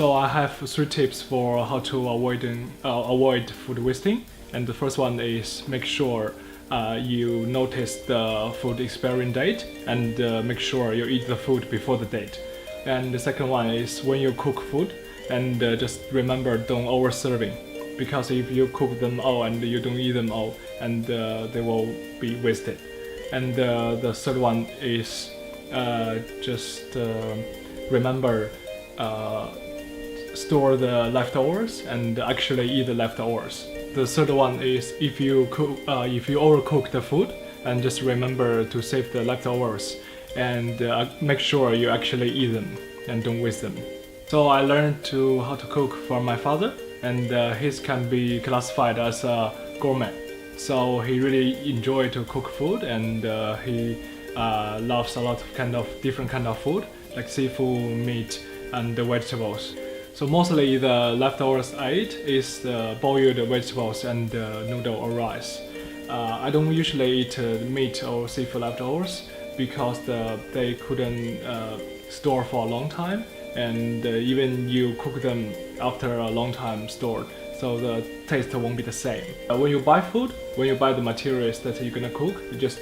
So I have 3 tips for how to avoid food wasting. And the first one is make sure you notice the food expiring date and make sure you eat the food before the date. And the second one is when you cook food, and just remember, don't over serving, because if you cook them all and you don't eat them all, and they will be wasted. And the third one is just remember, store the leftovers and actually eat the leftovers. The third one is if you overcook the food, and just remember to save the leftovers and make sure you actually eat them and don't waste them. So I learned how to cook from my father, and his can be classified as a gourmet. So he really enjoyed to cook food, and he loves a lot of different kind of food, like seafood, meat, and the vegetables. So mostly the leftovers I eat is the boiled vegetables and noodle or rice. I don't usually eat meat or seafood leftovers because they couldn't store for a long time, and even you cook them after a long time stored, so the taste won't be the same. When you buy food, when you buy the materials that you're gonna cook, you just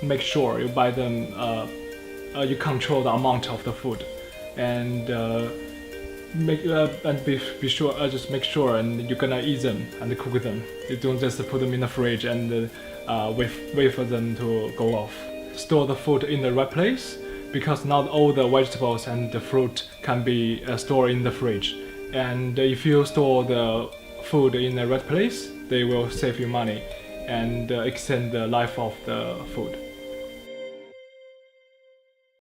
make sure you buy them, you control the amount of the food, and be sure, just make sure and you're gonna eat them and cook them. You don't just put them in the fridge and wait for them to go off. Store the food in the right place, because not all the vegetables and the fruit can be stored in the fridge. And if you store the food in the right place, they will save you money and extend the life of the food.